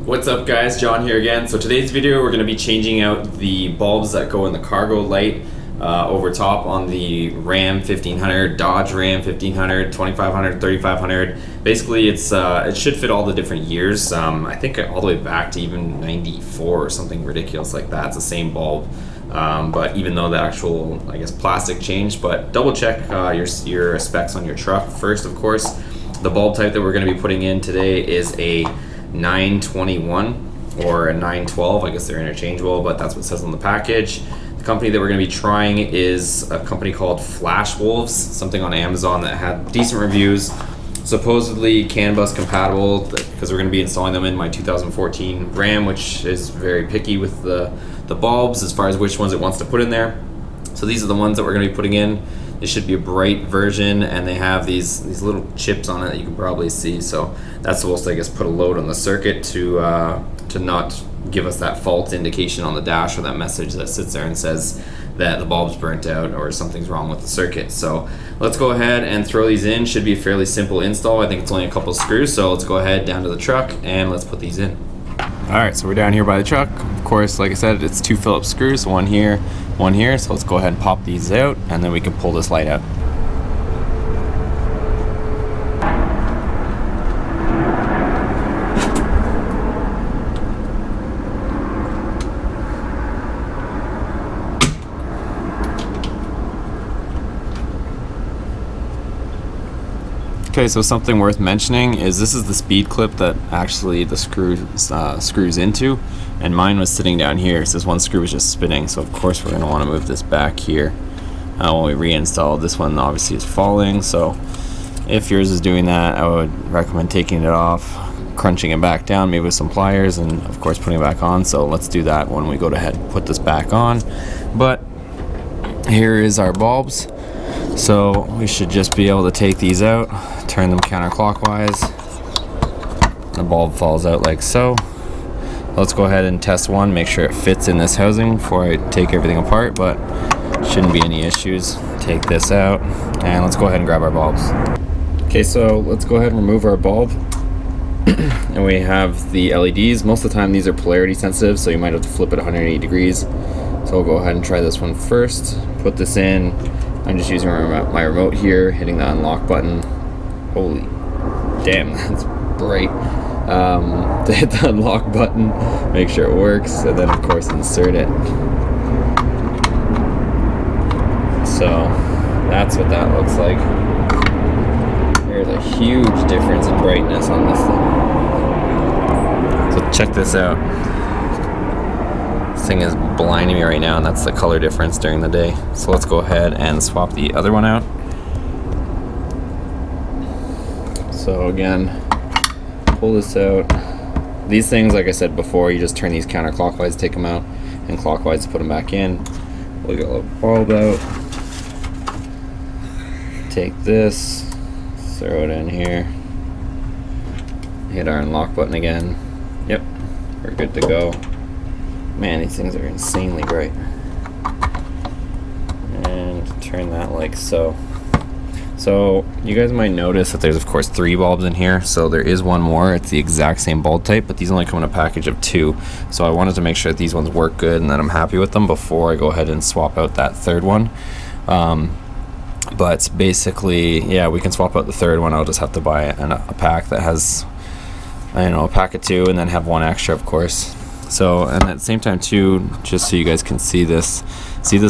What's up guys, John here again. So today's video we're going to be changing out the bulbs that go in the cargo light over top on the Ram 1500, Dodge Ram 1500, 2500, 3500. Basically it should fit all the different years. I think all the way back to even 94 or something ridiculous like that. It's the same bulb. But even though the actual, I guess, plastic changed, but double check your specs on your truck first, of course. The bulb type that we're going to be putting in today is a 921 or a 912. I guess they're interchangeable, but that's what it says on the package. The company that we're going to be trying is a company called Flash Wolves, something on Amazon that had decent reviews. Supposedly CAN bus compatible, because we're going to be installing them in my 2014 Ram, which is very picky with the bulbs as far as which ones it wants to put in there. So these are the ones that we're going to be putting in. It should be a bright version, and they have these little chips on it that you can probably see. So that's supposed to, I guess, put a load on the circuit to not give us that fault indication on the dash, or that message that sits there and says that the bulb's burnt out or something's wrong with the circuit. So let's go ahead and throw these in. Should be a fairly simple install. I think it's only a couple screws, so let's go ahead down to the truck and let's put these in. Alright, so we're down here by the truck. Of course, like I said, it's 2 Phillips screws, one here, one here. So let's go ahead and pop these out, and then we can pull this light out. Okay, so something worth mentioning is this is the speed clip that actually the screw screws into, and mine was sitting down here, so this one screw was just spinning. So of course we're going to want to move this back here when we reinstall. This one obviously is falling, so if yours is doing that, I would recommend taking it off, crunching it back down, maybe with some pliers, and of course putting it back on. So let's do that when we go ahead and put this back on. But here is our bulbs. So we should just be able to take these out, turn them counterclockwise. The bulb falls out like so. Let's go ahead and test one, make sure it fits in this housing before I take everything apart, but shouldn't be any issues. Take this out, and let's go ahead and grab our bulbs. Okay, so let's go ahead and remove our bulb. And we have the LEDs. Most of the time these are polarity sensitive, so you might have to flip it 180 degrees. So we'll go ahead and try this one first. Put this in. I'm just using my remote here, hitting the unlock button. Holy damn, that's bright. To hit the unlock button, make sure it works, and then of course insert it. So that's what that looks like. There's a huge difference in brightness on this thing. So check this out. This thing is blinding me right now, and that's the color difference during the day. So let's go ahead and swap the other one out. So again, pull this out. These things, like I said before, you just turn these counterclockwise to take them out, and clockwise to put them back in. We'll get a little bulb out. Take this, throw it in here. Hit our unlock button again. Yep, we're good to go. Man, these things are insanely bright. And turn that like so. So you guys might notice that there's of course 3 bulbs in here. So there is one more. It's the exact same bulb type, but these only come in a package of 2. So I wanted to make sure that these ones work good and that I'm happy with them before I go ahead and swap out that 3rd one. But basically, yeah, we can swap out the 3rd one. I'll just have to buy a pack that has, I don't know, a pack of 2, and then have 1 extra, of course. So, and at the same time too, just so you guys can see this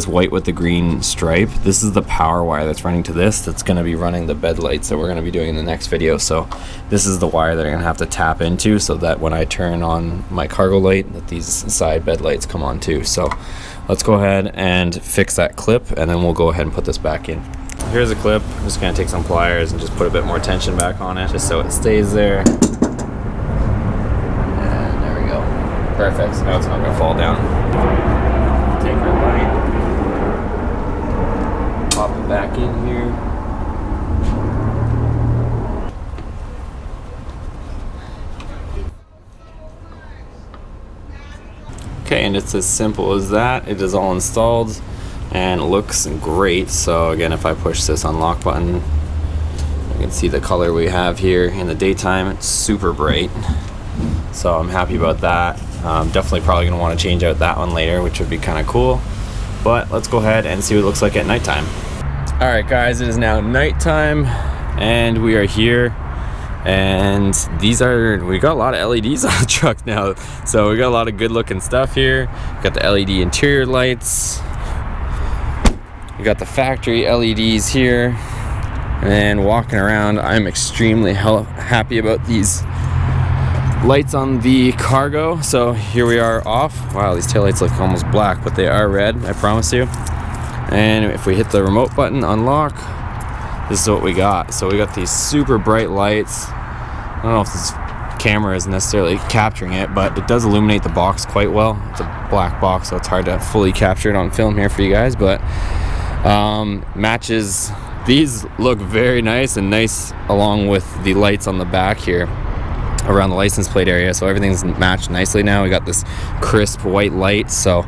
white with the green stripe, this is the power wire that's running to this, that's going to be running the bed lights that we're going to be doing in the next video. So this is the wire that I'm going to have to tap into, so that when I turn on my cargo light, that these side bed lights come on too. So let's go ahead and fix that clip, and then we'll go ahead and put this back in. Here's a clip. I'm just going to take some pliers and just put a bit more tension back on it, just so it stays there. Perfect, so now it's not going to fall down. Take our light, pop it back in here. Okay, and it's as simple as that. It is all installed and it looks great. So again, if I push this unlock button, you can see the color we have here in the daytime. It's super bright. so I'm happy about that. Definitely probably gonna want to change out that one later, which would be kind of cool. But let's go ahead and see what it looks like at nighttime. All right, guys, it is now nighttime, and we are here. And we got a lot of LEDs on the truck now, so we got a lot of good looking stuff here. We got the LED interior lights, we got the factory LEDs here, and walking around, I'm extremely happy about these lights on the cargo. So here we are off. Wow, these taillights look almost black, but they are red, I promise you. And if we hit the remote button, unlock, this is what we got. So we got these super bright lights. I don't know if this camera is necessarily capturing it, but it does illuminate the box quite well. It's a black box, so it's hard to fully capture it on film here for you guys, but matches. These look very nice, and nice along with the lights on the back here around the license plate area, so everything's matched nicely now. We got this crisp white light, so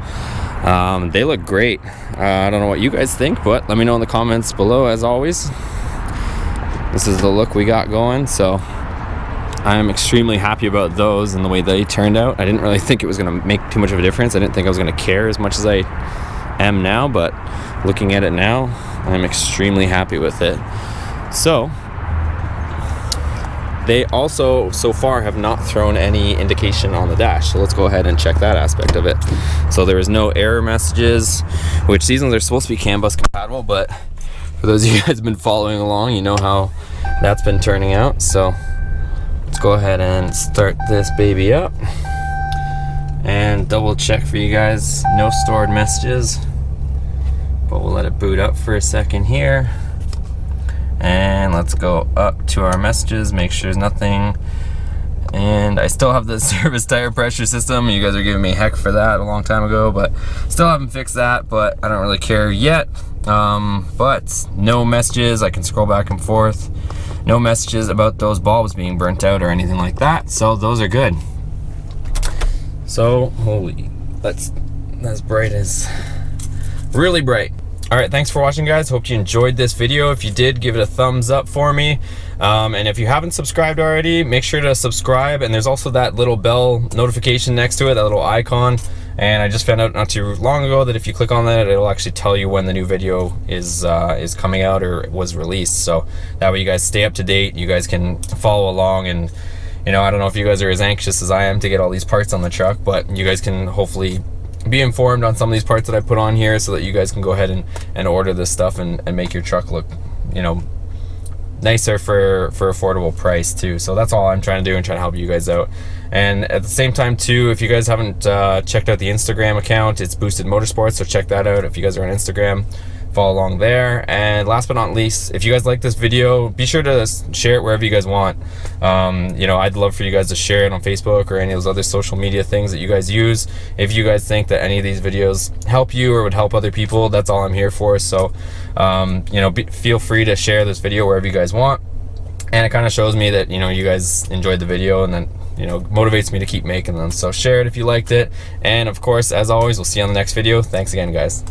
they look great. I don't know what you guys think, but let me know in the comments below. As always, this is the look we got going, so I'm extremely happy about those and the way they turned out. I didn't really think it was going to make too much of a difference. I didn't think I was going to care as much as I am now, but looking at it now, I'm extremely happy with it. So they also so far have not thrown any indication on the dash, so let's go ahead and check that aspect of it. So there is no error messages, which these ones are supposed to be CAN bus compatible, but for those of you guys who've been following along, you know how that's been turning out. So let's go ahead and start this baby up and double check for you guys. No stored messages, but we'll let it boot up for a second here. And let's go up to our messages, make sure there's nothing. And I still have the service tire pressure system. You guys are giving me heck for that a long time ago, but still haven't fixed that, but I don't really care yet. But no messages. I can scroll back and forth. No messages about those bulbs being burnt out or anything like that, so those are good. So holy, that's bright as really bright. All right, thanks for watching, guys. Hope you enjoyed this video. If you did, give it a thumbs up for me. And if you haven't subscribed already, make sure to subscribe. And there's also that little bell notification next to it, that little icon. And I just found out not too long ago that if you click on that, it'll actually tell you when the new video is coming out or was released. So that way you guys stay up to date. You guys can follow along, and you know, I don't know if you guys are as anxious as I am to get all these parts on the truck, but you guys can hopefully be informed on some of these parts that I put on here, so that you guys can go ahead and order this stuff and make your truck look, you know, nicer for affordable price too. So that's all I'm trying to do and try to help you guys out. And at the same time too, if you guys haven't checked out the Instagram account, it's BoostedMotorsports, so check that out if you guys are on Instagram. Follow along there. And last but not least, if you guys like this video, be sure to share it wherever you guys want. You know, I'd love for you guys to share it on Facebook or any of those other social media things that you guys use. If you guys think that any of these videos help you or would help other people, that's all I'm here for. So you know, feel free to share this video wherever you guys want, and it kind of shows me that, you know, you guys enjoyed the video, and then, you know, motivates me to keep making them. So share it if you liked it, and of course, as always, we'll see you on the next video. Thanks again, guys.